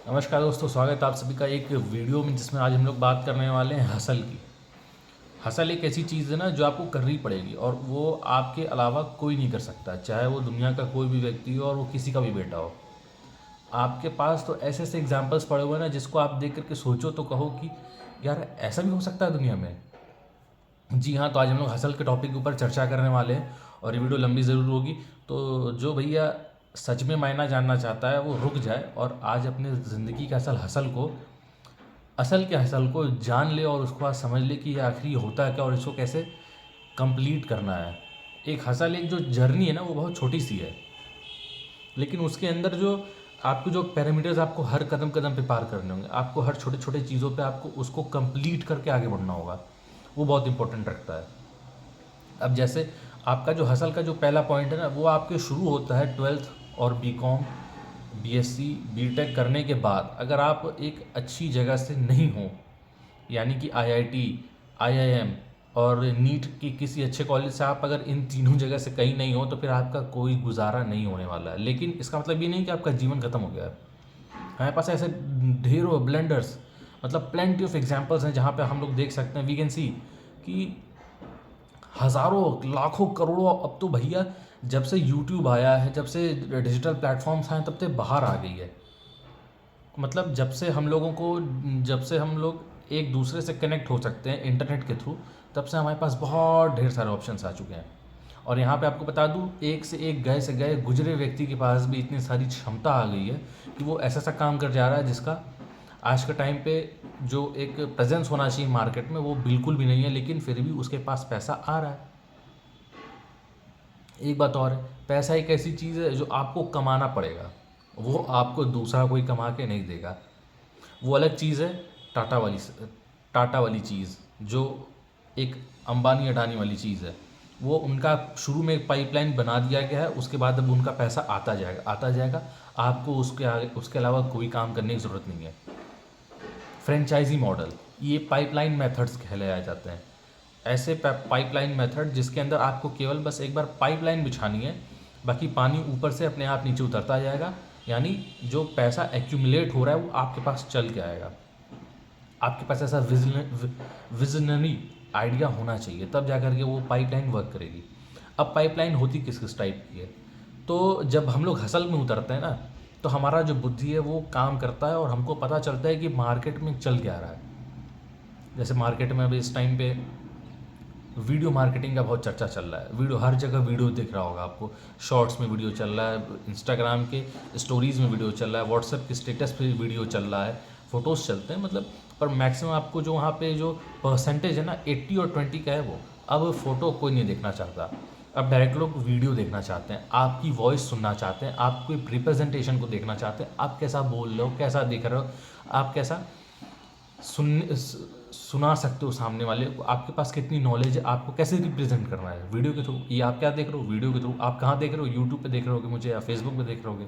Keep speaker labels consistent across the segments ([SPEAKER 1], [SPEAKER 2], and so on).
[SPEAKER 1] नमस्कार दोस्तों, स्वागत है आप सभी का एक वीडियो में जिसमें आज हम लोग बात करने वाले हैं हसल की। हसल एक ऐसी चीज़ है ना जो आपको करनी पड़ेगी और वो आपके अलावा कोई नहीं कर सकता, चाहे वो दुनिया का कोई भी व्यक्ति हो और वो किसी का भी बेटा हो। आपके पास तो ऐसे ऐसे एग्जाम्पल्स पड़े हुए हैं ना जिसको आप देख करके सोचो तो कहो कि यार ऐसा भी हो सकता है दुनिया में। जी हाँ, तो आज हम लोग हसल के टॉपिक के ऊपर चर्चा करने वाले हैं और ये वीडियो लंबी ज़रूर होगी। तो जो भैया सच में मायना जानना चाहता है वो रुक जाए और आज अपने ज़िंदगी के असल के हसल को जान ले और उसको आज समझ ले कि ये आखिर होता है क्या और इसको कैसे कंप्लीट करना है। एक हसल एक जो जर्नी है ना वो बहुत छोटी सी है, लेकिन उसके अंदर जो आपको जो पैरामीटर्स आपको हर कदम कदम पे पार करने होंगे, आपको हर छोटे छोटे चीज़ों पे आपको उसको कंप्लीट करके आगे बढ़ना होगा, वो बहुत इंपॉर्टेंट रखता है। अब जैसे आपका जो हसल का जो पहला पॉइंट है ना वो आपके शुरू होता है 12th और बीकॉम बीएससी बीटेक करने के बाद। अगर आप एक अच्छी जगह से नहीं हो, यानी कि आईआईटी आईआईएम और नीट की किसी अच्छे कॉलेज से आप अगर इन तीनों जगह से कहीं नहीं हो तो फिर आपका कोई गुजारा नहीं होने वाला है। लेकिन इसका मतलब ये नहीं कि आपका जीवन खत्म हो गया है। हमारे पास ऐसे ढेरों ब्लेंडर्स, मतलब प्लेंटी ऑफ एग्जाम्पल्स हैं जहाँ पे हम लोग देख सकते हैं, वी कैन सी कि हज़ारों लाखों करोड़ों अब तो भैया जब से यूट्यूब आया है, जब से डिजिटल प्लेटफॉर्म्स आए तब से बाहर आ गई है। मतलब जब से हम लोग एक दूसरे से कनेक्ट हो सकते हैं इंटरनेट के थ्रू, तब से हमारे पास बहुत ढेर सारे ऑप्शंस आ चुके हैं। और यहाँ पे आपको बता दूँ, एक से गए गुजरे व्यक्ति के पास भी इतनी सारी क्षमता आ गई है कि वो ऐसा सा काम कर जा रहा है जिसका आज के टाइम पे जो एक प्रेजेंस होना चाहिए मार्केट में वो बिल्कुल भी नहीं है, लेकिन फिर भी उसके पास पैसा आ रहा है। एक बात और है, पैसा एक ऐसी चीज़ है जो आपको कमाना पड़ेगा, वो आपको दूसरा कोई कमा के नहीं देगा। वो अलग चीज़ है, टाटा वाली टाटा वाली चीज़, जो एक अंबानी अडानी वाली चीज़ है। वो उनका शुरू में एक पाइपलाइन बना दिया गया है, उसके बाद अब उनका पैसा आता जाएगा। आपको उसके आगे उसके अलावा कोई काम करने की ज़रूरत नहीं है। फ्रेंचाइजी मॉडल, ये पाइपलाइन मेथड्स कहलाए जाते हैं। ऐसे पाइपलाइन मेथड जिसके अंदर आपको केवल बस एक बार पाइपलाइन बिछानी है, बाकी पानी ऊपर से अपने आप नीचे उतरता जाएगा। यानी जो पैसा एक्यूमुलेट हो रहा है वो आपके पास चल के आएगा। आपके पास ऐसा विजनरी आइडिया होना चाहिए, तब जा कर के वो पाइपलाइन वर्क करेगी। अब पाइपलाइन होती किस किस टाइप की है, तो जब हम लोग हसल में उतरते हैं ना, तो हमारा जो बुद्धि है वो काम करता है और हमको पता चलता है कि मार्केट में चल क्या रहा है। जैसे मार्केट में अभी इस टाइम पे वीडियो मार्केटिंग का बहुत चर्चा चल रहा है। वीडियो हर जगह वीडियो दिख रहा होगा आपको, शॉर्ट्स में वीडियो चल रहा है, इंस्टाग्राम के स्टोरीज़ में वीडियो चल रहा है, व्हाट्सएप के स्टेटस पे वीडियो चल रहा है, फ़ोटोज़ चलते हैं। मतलब पर मैक्सिमम आपको जो वहाँ पे जो परसेंटेज है ना 80 और 20 का है वो। अब फ़ोटो कोई नहीं देखना चाहता, अब डायरेक्ट लोग वीडियो देखना चाहते हैं, आपकी वॉइस सुनना चाहते हैं, आपके रिप्रेजेंटेशन को देखना चाहते हैं, आप कैसा बोल रहे हो, कैसा दिख रहे हो, आप कैसा सुन सुना सकते हो सामने वाले को, आपके पास कितनी नॉलेज है, आपको कैसे रिप्रेजेंट करना है वीडियो के थ्रू। ये आप क्या देख रहे हो वीडियो के थ्रू, आप कहाँ देख रहे हो, यूट्यूब पे देख रहे होगे मुझे या फेसबुक पे देख रहे होगे।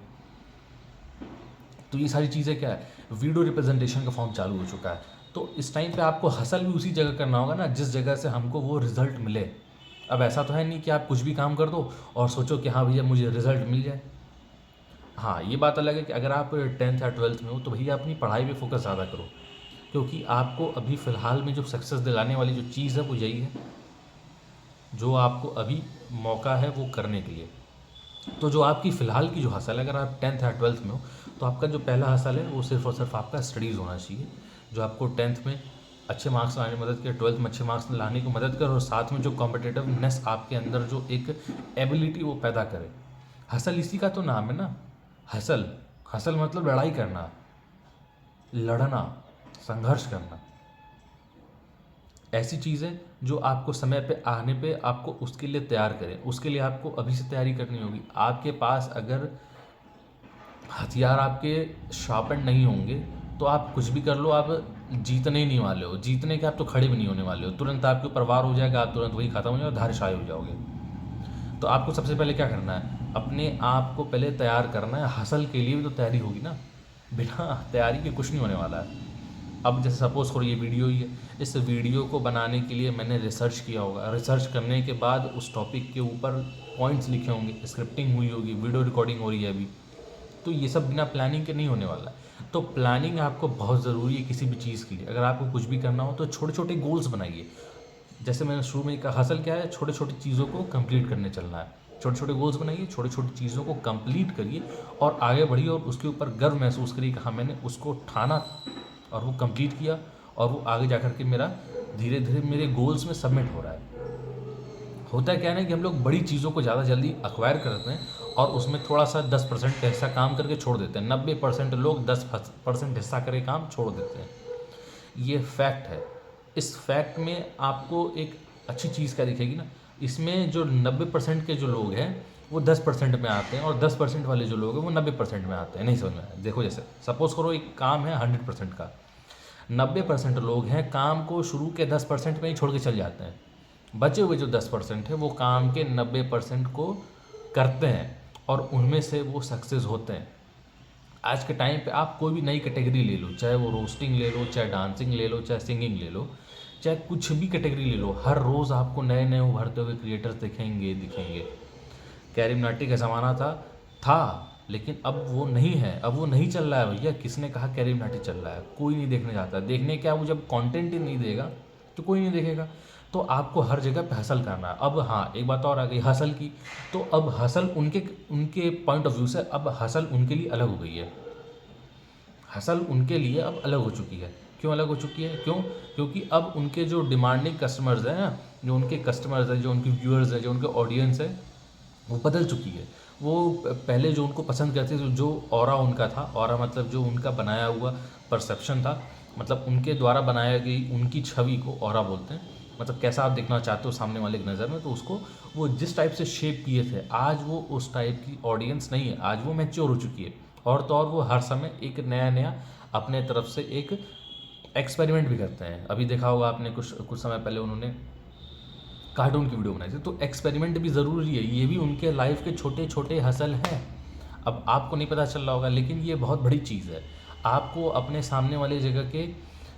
[SPEAKER 1] तो ये सारी चीज़ें क्या है, वीडियो रिप्रेजेंटेशन का फॉर्म चालू हो चुका है। तो इस टाइम पे आपको हसल भी उसी जगह करना होगा ना जिस जगह से हमको वो रिजल्ट मिले। अब ऐसा तो है नहीं कि आप कुछ भी काम कर दो और सोचो कि हाँ भैया मुझे रिजल्ट मिल जाए। हाँ, ये बात अलग है कि अगर आप 10th या 12th में हो तो भैया अपनी पढ़ाई पे फोकस ज़्यादा करो, क्योंकि आपको अभी फ़िलहाल में जो सक्सेस दिलाने वाली जो चीज़ है वो यही है, जो आपको अभी मौका है वो करने के लिए। तो जो आपकी फ़िलहाल की जो हसल है, अगर आप 10th या 12th में हो तो आपका जो पहला हसल है वो सिर्फ़ और सिर्फ आपका स्टडीज़ होना चाहिए, जो आपको 10th में अच्छे मार्क्स लाने में मदद करे, 12th में अच्छे मार्क्स लाने को मदद करे और साथ में जो कॉम्पिटिटिवनेस आपके अंदर जो एक एबिलिटी वो पैदा करे। हसल इसी का तो नाम है ना, हसल। हसल मतलब लड़ाई करना, लड़ना, संघर्ष करना। ऐसी चीज़ें जो आपको समय पे आने पे आपको उसके लिए तैयार करें, उसके लिए आपको अभी से तैयारी करनी होगी। आपके पास अगर हथियार आपके शार्पन नहीं होंगे तो आप कुछ भी कर लो, आप जीतने ही नहीं वाले हो। जीतने के आप तो खड़े भी नहीं होने वाले हो, तुरंत आपके ऊपर वार हो जाएगा, आप तुरंत वही खत्म हो जाओगे, धाराशायी हो जाओगे। तो आपको सबसे पहले क्या करना है, अपने आप को पहले तैयार करना है। हसल के लिए भी तो तैयारी होगी ना, बिना तैयारी के कुछ नहीं होने वाला है। अब जैसे सपोज़ करो ये वीडियो ही है, इस वीडियो को बनाने के लिए मैंने रिसर्च किया होगा, रिसर्च करने के बाद उस टॉपिक के ऊपर पॉइंट्स लिखे होंगे, स्क्रिप्टिंग हुई होगी, वीडियो रिकॉर्डिंग हो रही है अभी, तो ये सब बिना प्लानिंग के नहीं होने वाला है। तो प्लानिंग आपको बहुत ज़रूरी है किसी भी चीज़ के लिए। अगर आपको कुछ भी करना हो तो छोटे छोटे गोल्स बनाइए। जैसे मैंने शुरू में कहा, हसल क्या है, छोटे छोटी चीज़ों को कंप्लीट करने चलना है। छोटे छोटे गोल्स बनाइए, छोटी छोटी चीज़ों को कंप्लीट करिए और आगे बढ़िए और उसके ऊपर गर्व महसूस करिए कि हाँ मैंने उसको ठाना और वो कंप्लीट किया और वो आगे जा कर के मेरा धीरे धीरे मेरे गोल्स में सबमिट हो रहा है। होता क्या है ना कि हम लोग बड़ी चीज़ों को ज़्यादा जल्दी अक्वायर करते हैं और उसमें थोड़ा सा 10% का हिस्सा काम करके छोड़ देते हैं। 90% लोग 10% हिस्सा करके काम छोड़ देते हैं। ये फैक्ट है। इस फैक्ट में आपको एक अच्छी चीज़ क्या दिखेगी ना, इसमें जो 90% के जो लोग हैं वो 10% में आते हैं और 10% वाले जो लोग हैं वो 90% में आते हैं। नहीं समझ में आया? देखो, जैसे सपोज़ करो एक काम है 100% का, 90% लोग हैं काम को शुरू के 10% में ही छोड़ के चल जाते हैं। बचे हुए जो 10% है वो काम के 90% को करते हैं और उनमें से वो सक्सेस होते हैं। आज के टाइम पे आप कोई भी नई कैटेगरी ले लो, चाहे वो रोस्टिंग ले लो, चाहे डांसिंग ले लो, चाहे सिंगिंग ले लो, चाहे कुछ भी कैटेगरी ले लो, हर रोज़ आपको नए नए उभरते हुए क्रिएटर्स दिखेंगे। कैरी मिनाटी का ज़माना था लेकिन अब वो नहीं है, अब वो नहीं चल रहा है भैया। किसने कहा कैरी मिनाटी चल रहा है? कोई नहीं देखने जाता। देखने क्या, वो जब कंटेंट ही नहीं देगा तो कोई नहीं देखेगा। तो आपको हर जगह पे हसल करना है। अब हाँ, एक बात और आ गई हसल की। तो अब हसल उनके उनके पॉइंट ऑफ व्यू से अब हसल उनके लिए अलग हो गई है। हसल उनके लिए अब अलग हो चुकी है। क्यों अलग हो चुकी है? क्योंकि अब उनके जो डिमांडिंग कस्टमर्स हैं ना, जो उनके कस्टमर्स हैं, जो उनके व्यूअर्स हैं, जो उनके ऑडियंस है, वो बदल चुकी है। वो पहले जो उनको पसंद करते थे, जो ऑरा उनका था, ऑरा मतलब जो उनका बनाया हुआ परसेप्शन था, मतलब उनके द्वारा बनाया गई उनकी छवि को ऑरा बोलते हैं। मतलब कैसा आप देखना चाहते हो सामने वाले की नज़र में, तो उसको वो जिस टाइप से शेप किए थे, आज वो उस टाइप की ऑडियंस नहीं है। आज वो मैच्योर हो चुकी है और तो और वो हर समय एक नया नया अपने तरफ से एक एक्सपेरिमेंट भी करते हैं। अभी देखा होगा आपने, कुछ समय पहले उन्होंने कार्टून की वीडियो बनाई थी। तो एक्सपेरिमेंट भी ज़रूरी है, ये भी उनके लाइफ के छोटे छोटे हसल हैं। अब आपको नहीं पता चल रहा होगा लेकिन ये बहुत बड़ी चीज़ है। आपको अपने सामने वाली जगह के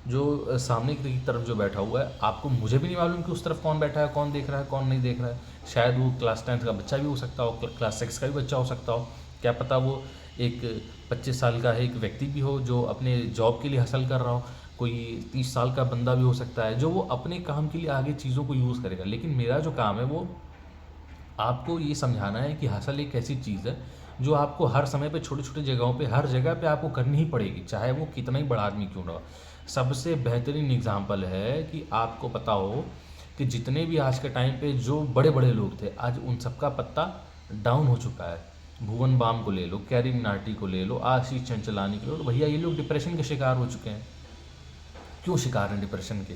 [SPEAKER 1] जो सामने की तरफ जो बैठा हुआ है, आपको, मुझे भी नहीं मालूम कि उस तरफ कौन बैठा है, कौन देख रहा है, कौन नहीं देख रहा है। शायद वो क्लास 10th का बच्चा भी हो सकता हो, क्लास 6 का भी बच्चा हो सकता हो, क्या पता वो एक 25 साल का एक व्यक्ति भी हो जो अपने जॉब के लिए हसल कर रहा हो, कोई 30 साल का बंदा भी हो सकता है जो वो अपने काम के लिए आगे चीज़ों को यूज़ करेगा। लेकिन मेरा जो काम है वो आपको ये समझाना है कि हसल एक ऐसी चीज़ है जो आपको हर समय पे छोटी छोटी जगहों पे, हर जगह पे आपको करनी ही पड़ेगी, चाहे वो कितना ही बड़ा आदमी क्यों ना हो। सबसे बेहतरीन एग्जाम्पल है कि आपको पता हो कि जितने भी आज के टाइम पे जो बड़े बड़े लोग थे, आज उन सबका पत्ता डाउन हो चुका है। भुवन बाम को ले लो, कैरी मिनाटी को ले लो, आशीष चंचलानी को ले लो, भैया ये लोग डिप्रेशन के शिकार हो चुके हैं। क्यों शिकार हैं डिप्रेशन के?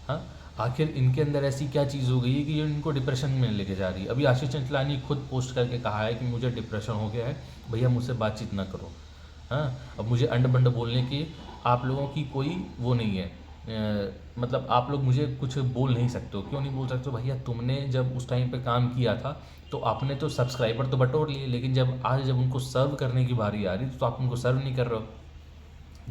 [SPEAKER 1] हाँ, आखिर इनके अंदर ऐसी क्या चीज़ हो गई है कि जो इनको डिप्रेशन में लेके जा रही है? अभी आशीष चंचलानी खुद पोस्ट करके कहा है कि मुझे डिप्रेशन हो गया है, भैया मुझसे बातचीत ना करो। हाँ, अब मुझे अंड बंड बोलने की आप लोगों की कोई वो नहीं है। मतलब आप लोग मुझे कुछ बोल नहीं सकते हो। क्यों नहीं बोल सकते हो? भैया तुमने जब उस टाइम पे काम किया था तो आपने तो सब्सक्राइबर तो बटोर लिए, लेकिन जब उनको सर्व करने की बारी आ रही तो आप उनको सर्व नहीं कर रहे हो।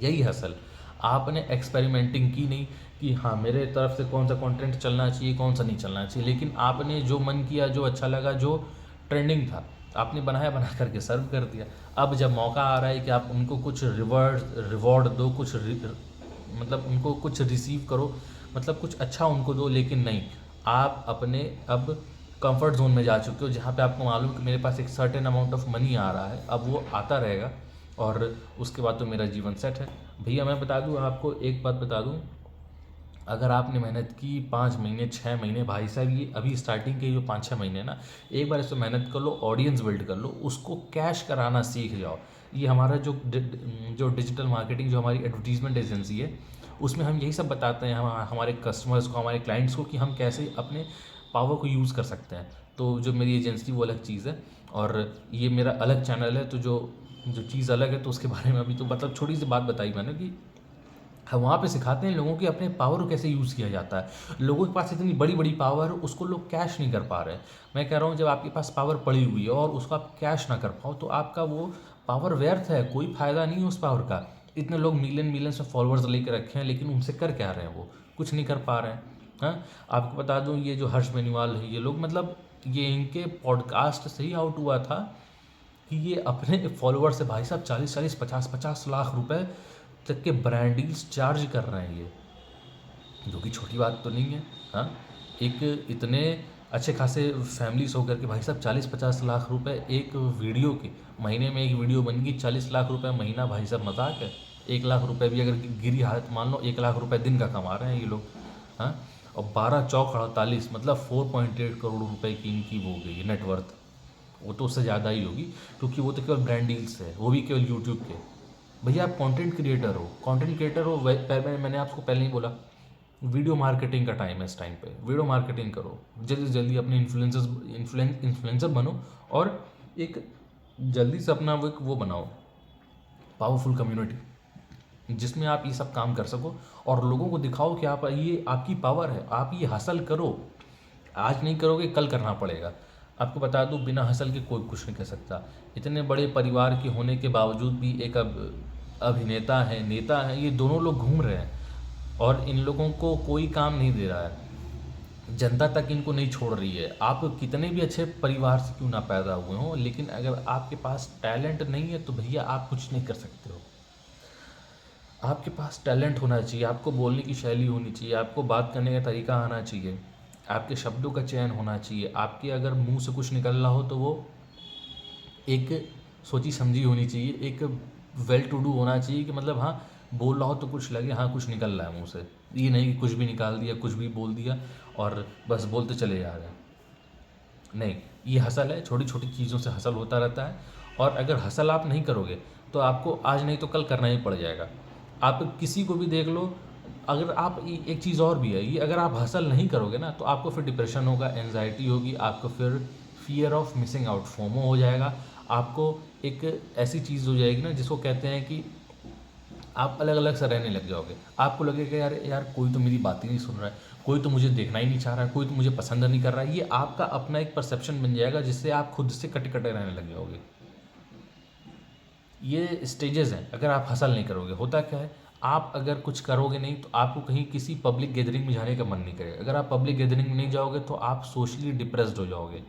[SPEAKER 1] यही हसल। आपने एक्सपेरिमेंटिंग की नहीं कि हाँ मेरे तरफ से कौन सा कंटेंट चलना चाहिए, कौन सा नहीं चलना चाहिए, लेकिन आपने जो मन किया, जो अच्छा लगा, जो ट्रेंडिंग था, आपने बनाया, बना करके सर्व कर दिया। अब जब मौका आ रहा है कि आप उनको कुछ रिवॉर्ड दो, मतलब उनको कुछ रिसीव करो, मतलब कुछ अच्छा उनको दो, लेकिन नहीं, आप अपने अब कंफर्ट जोन में जा चुके हो जहाँ पे आपको मालूम कि मेरे पास एक सर्टेन अमाउंट ऑफ मनी आ रहा है, अब वो आता रहेगा और उसके बाद तो मेरा जीवन सेट है। भैया मैं बता दूं आपको, एक बात बता दूं, अगर आपने मेहनत की 5 महीने 6 महीने, भाई साहब ये अभी स्टार्टिंग के जो 5-6 महीने ना, एक बार इसको मेहनत कर लो, ऑडियंस बिल्ड कर लो, उसको कैश कराना सीख जाओ। ये हमारा जो डिजिटल मार्केटिंग, जो हमारी एडवर्टीजमेंट एजेंसी है, उसमें हम यही सब बताते हैं हमारे कस्टमर्स को, हमारे क्लाइंट्स को कि हम कैसे अपने पावर को यूज़ कर सकते हैं। तो जो मेरी एजेंसी वो अलग चीज़ है और ये मेरा अलग चैनल है। तो जो चीज़ अलग है तो उसके बारे में अभी तो मतलब छोटी सी बात बताई मैंने कि हम वहाँ पे सिखाते हैं लोगों की अपने पावर को कैसे यूज़ किया जाता है। लोगों के पास इतनी बड़ी बड़ी पावर, उसको लोग कैश नहीं कर पा रहे हैं। मैं कह रहा हूँ जब आपके पास पावर पड़ी हुई है और उसको आप कैश ना कर पाओ तो आपका वो पावर व्यर्थ है, कोई फ़ायदा नहीं है उस पावर का। इतने लोग मिलियंस में फॉलोअर्स लेके रखे हैं लेकिन उनसे कर क्या रहे हैं? वो कुछ नहीं कर पा रहे हैं। हाँ, आपको बता दूँ ये जो हर्ष बेनीवाल है, ये लोग मतलब ये इनके पॉडकास्ट से ही आउट हुआ था कि ये अपने फॉलोअर से भाई साहब 40-40, 50-50 लाख रुपए तक के ब्रांड डील्स चार्ज कर रहे हैं ये, जो कि छोटी बात तो नहीं है। हाँ, एक इतने अच्छे खासे फैमिलीज होकर के भाई साहब 40-50 लाख रुपए एक वीडियो के, महीने में एक वीडियो बन गई 40 लाख रुपए महीना, भाई साहब मजाक है। 1 लाख रुपए भी अगर गिरी हालत मान लो, 1 लाख रुपए दिन का कमा रहे हैं ये लोग। हाँ, और 12 चौक 48 मतलब 4.8 करोड़ रुपए की इनकी वो हो गई नेटवर्थ। वो तो उससे ज़्यादा ही होगी, क्योंकि वो तो केवल ब्रांड डील्स है, वो भी केवल यूट्यूब के। भैया आप कंटेंट क्रिएटर हो, कंटेंट क्रिएटर हो, मैंने आपको पहले ही बोला, वीडियो मार्केटिंग का टाइम है इस टाइम पे। वीडियो मार्केटिंग करो, जल्दी से जल्दी अपने इन्फ्लुएंसर बनो, और एक जल्दी से अपना वो बनाओ पावरफुल कम्युनिटी, जिसमें आप ये सब काम कर सको और लोगों को दिखाओ कि आप, ये आपकी पावर है, आप ये हासिल करो। आज नहीं करोगे कल करना पड़ेगा। आपको बता दूं, बिना हसल के कोई कुछ नहीं कर सकता। इतने बड़े परिवार के होने के बावजूद भी एक अभिनेता है, नेता है, ये दोनों लोग घूम रहे हैं और इन लोगों को कोई काम नहीं दे रहा है। जनता तक इनको नहीं छोड़ रही है। आप कितने भी अच्छे परिवार से क्यों ना पैदा हुए हों, लेकिन अगर आपके पास टैलेंट नहीं है तो भैया आप कुछ नहीं कर सकते हो। आपके पास टैलेंट होना चाहिए, आपको बोलने की शैली होनी चाहिए, आपको बात करने का तरीका आना चाहिए, आपके शब्दों का चयन होना चाहिए। आपके अगर मुंह से कुछ निकल रहा हो तो वो एक सोची समझी होनी चाहिए, एक वेल टू डू होना चाहिए कि मतलब हाँ, बोल रहा हो तो कुछ लगे, हाँ कुछ निकल रहा है मुंह से। ये नहीं कि कुछ भी निकाल दिया, कुछ भी बोल दिया और बस बोलते चले जा रहे हैं। नहीं, ये हसल है, छोटी छोटी चीज़ों से हसल होता रहता है। और अगर हसल आप नहीं करोगे तो आपको आज नहीं तो कल करना ही पड़ जाएगा। आप किसी को भी देख लो, अगर आप एक चीज़ और भी है ये, अगर आप हसल नहीं करोगे ना तो आपको फिर डिप्रेशन होगा, एनजाइटी होगी, आपको फिर fear of missing out, FOMO हो जाएगा। आपको एक ऐसी चीज़ हो जाएगी ना जिसको कहते हैं कि आप अलग अलग से रहने लग जाओगे। आपको लगेगा यार यार कोई तो मेरी बात ही नहीं सुन रहा है, कोई तो मुझे देखना ही नहीं चाह रहा है, कोई तो मुझे पसंद नहीं कर रहा है। ये आपका अपना एक परसेप्शन बन जाएगा जिससे आप खुद से कटे कटे रहने लग जाओगे। ये स्टेजेस हैं। अगर आप हसल नहीं करोगे, होता क्या है, आप अगर कुछ करोगे नहीं तो आपको कहीं किसी पब्लिक गैदरिंग में जाने का मन नहीं करेगा। अगर आप पब्लिक गैदरिंग में नहीं जाओगे तो आप सोशली डिप्रेस्ड हो जाओगे।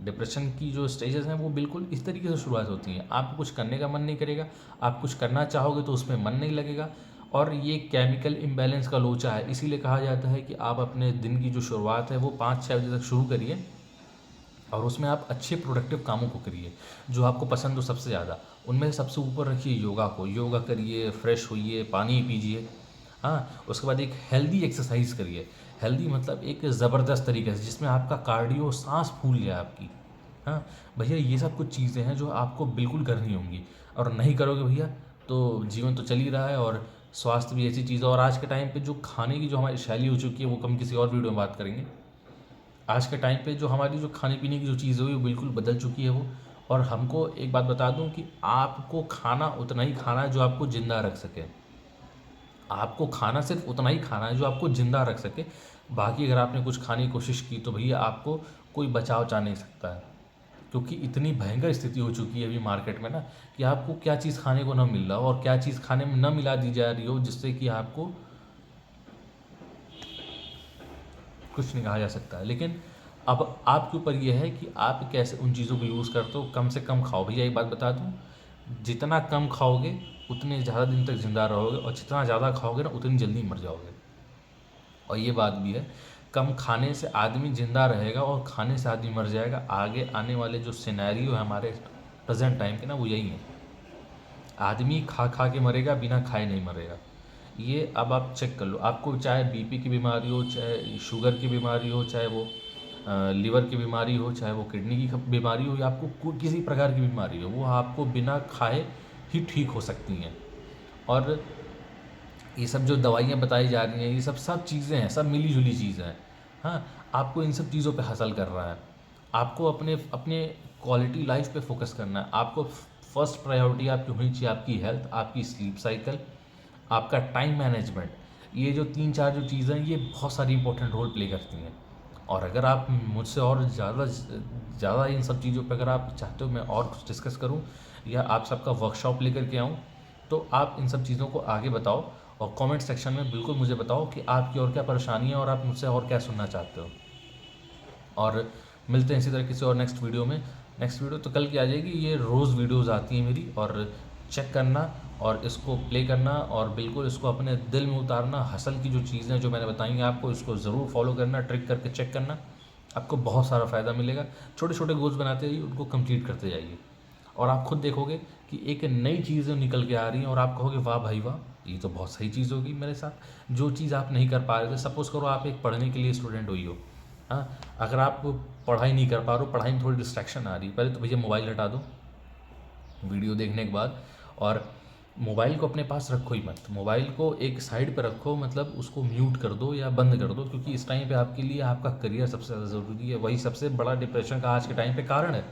[SPEAKER 1] डिप्रेशन की जो स्टेजेस हैं वो बिल्कुल इस तरीके से शुरुआत होती हैं। आपको कुछ करने का मन नहीं करेगा, आप कुछ करना चाहोगे तो उसमें मन नहीं लगेगा, और ये केमिकल इम्बैलेंस का लोचा है। इसीलिए कहा जाता है कि आप अपने दिन की जो शुरुआत है वो 5-6 बजे तक शुरू करिए और उसमें आप अच्छे प्रोडक्टिव कामों को करिए जो आपको पसंद हो सबसे ज़्यादा। उनमें से सबसे ऊपर रखिए योगा को। योगा करिए, फ्रेश होइए, पानी पीजिए। हाँ, उसके बाद एक हेल्दी एक्सरसाइज करिए। हेल्दी मतलब एक ज़बरदस्त तरीके से जिसमें आपका कार्डियो, सांस फूल जाए आपकी। हाँ भैया, ये सब कुछ चीज़ें हैं जो आपको बिल्कुल करनी होंगी, और नहीं करोगे भैया तो जीवन तो चल ही रहा है और स्वास्थ्य भी ऐसी चीज़ है। और आज के टाइम पे जो खाने की जो हमारी शैली हो चुकी है वो हम किसी और वीडियो में बात करेंगे। आज के टाइम पे जो हमारी जो खाने पीने की जो चीज़ हुई वो बिल्कुल बदल चुकी है वो। और हमको एक बात बता दूं कि आपको खाना उतना ही खाना है जो आपको ज़िंदा रख सके। आपको खाना सिर्फ उतना ही खाना है जो आपको ज़िंदा रख सके। बाकी अगर आपने कुछ खाने की कोशिश की तो भैया आपको कोई बचाव चाह नहीं सकता है, क्योंकि इतनी भयंकर स्थिति हो चुकी है अभी मार्केट में ना कि आपको क्या चीज़ खाने को ना मिल रहा हो और क्या चीज़ खाने में न मिला दी जा रही हो, जिससे कि आपको कुछ नहीं कहा जा सकता है। लेकिन अब आपके ऊपर ये है कि आप कैसे उन चीज़ों को यूज़ करते हो। कम से कम खाओ भैया, एक बात बता दूँ, जितना कम खाओगे उतने ज़्यादा दिन तक ज़िंदा रहोगे, और जितना ज़्यादा खाओगे ना उतनी जल्दी मर जाओगे। और ये बात भी है, कम खाने से आदमी ज़िंदा रहेगा और खाने से आदमी मर जाएगा। आगे आने वाले जो सिनेरियो है हमारे प्रेजेंट टाइम के ना, वो यही है। आदमी खा खा के मरेगा, बिना खाए नहीं मरेगा। ये अब आप चेक कर लो, आपको चाहे बीपी की बीमारी हो, चाहे शुगर की बीमारी हो, चाहे वो लीवर की बीमारी हो, चाहे वो किडनी की बीमारी हो, या आपको किसी प्रकार की बीमारी हो, वो आपको बिना खाए ही ठीक हो सकती हैं। और ये सब जो दवाइयाँ बताई जा रही हैं, ये सब चीज़ें हैं, सब मिली जुली चीज़ें हैं। हाँ, आपको इन सब चीज़ों पे हासिल कर रहा है। आपको अपने अपने क्वालिटी लाइफ पे फोकस करना है। आपको फर्स्ट प्रायोरिटी आपकी होनी चाहिए आपकी हेल्थ, आपकी स्लीप साइकिल, आपका टाइम मैनेजमेंट। ये जो 3-4 जो चीज़ें हैं ये बहुत सारी इंपॉर्टेंट रोल प्ले करती हैं। और अगर आप मुझसे और ज़्यादा इन सब चीज़ों पे अगर आप चाहते हो मैं और कुछ डिस्कस करूं या आप सबका वर्कशॉप लेकर के आऊं, तो आप इन सब चीज़ों को आगे बताओ और कमेंट सेक्शन में बिल्कुल मुझे बताओ कि आपकी और क्या परेशानी है और आप मुझसे और क्या सुनना चाहते हो। और मिलते हैं इसी तरह किसी और नेक्स्ट वीडियो में। नेक्स्ट वीडियो तो कल की आ जाएगी। ये रोज़ वीडियोस आती हैं मेरी, और चेक करना और इसको प्ले करना और बिल्कुल इसको अपने दिल में उतारना। हसल की जो चीज़ें जो मैंने बताई हैं आपको, इसको ज़रूर फॉलो करना, ट्रिक करके चेक करना, आपको बहुत सारा फ़ायदा मिलेगा। छोटे छोटे गोल्स बनाते जाइए, उनको कंप्लीट करते जाइए, और आप खुद देखोगे कि एक नई चीज़ें निकल के आ रही हैं और आप कहोगे वाह भाई वाह, ये तो बहुत सही चीज़ होगी मेरे साथ। जो चीज़ आप नहीं कर पा रहे थे, सपोज़ करो आप एक पढ़ने के लिए स्टूडेंट हुई हो, हाँ, अगर आप पढ़ाई नहीं कर पा रहे हो, पढ़ाई में थोड़ी डिस्ट्रैक्शन आ रही है, पहले तो भैया मोबाइल हटा दो वीडियो देखने के बाद, और मोबाइल को अपने पास रखो ही मत। मोबाइल को एक साइड पर रखो, मतलब उसको म्यूट कर दो या बंद कर दो, क्योंकि इस टाइम पे आपके लिए आपका करियर सबसे ज़्यादा ज़रूरी है। वही सबसे बड़ा डिप्रेशन का आज के टाइम पे कारण है।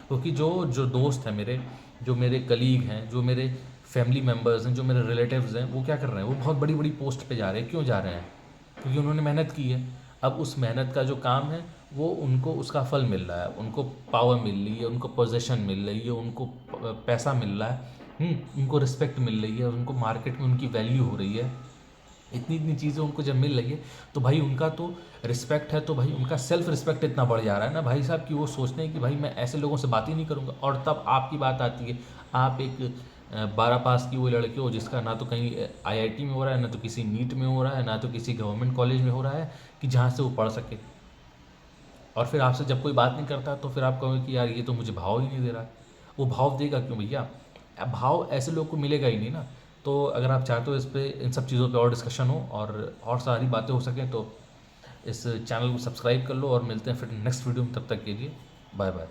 [SPEAKER 1] क्योंकि जो जो दोस्त हैं मेरे, जो मेरे कलीग हैं, जो मेरे फैमिली मेम्बर्स हैं, जो मेरे रिलेटिव्स हैं, वो क्या कर रहे हैं, वो बहुत बड़ी बड़ी पोस्ट पे जा रहे हैं। क्यों जा रहे हैं? क्योंकि उन्होंने मेहनत की है। अब उस मेहनत का जो काम है वो उनको उसका फल मिल रहा है, उनको पावर मिल रही है, उनको पोजीशन मिल रही है, उनको पैसा मिल रहा है, उनको रिस्पेक्ट मिल रही है, उनको मार्केट में उनकी वैल्यू हो रही है। इतनी इतनी चीज़ें उनको जब मिल रही है तो भाई उनका तो रिस्पेक्ट है, तो भाई उनका सेल्फ रिस्पेक्ट इतना बढ़ जा रहा है ना भाई साहब, कि वो सोचते हैं कि भाई मैं ऐसे लोगों से बात ही नहीं करूँगा। और तब आपकी बात आती है, आप एक 12 पास की वो लड़के हो जिसका ना तो कहीं आईआईटी में हो रहा है, ना तो किसी नीट में हो रहा है, ना तो किसी गवर्नमेंट कॉलेज में हो रहा है कि जहाँ से वो पढ़ सके, और फिर आपसे जब कोई बात नहीं करता तो फिर आप कहोगे कि यार ये तो मुझे भाव ही नहीं दे रहा। वो भाव देगा क्यों भैया? अब भाव ऐसे लोग को मिलेगा ही नहीं ना। तो अगर आप चाहते हो इस पे, इन सब चीज़ों पे और डिस्कशन हो और सारी बातें हो सकें, तो इस चैनल को सब्सक्राइब कर लो, और मिलते हैं फिर नेक्स्ट वीडियो में। तब तक के लिए बाय बाय।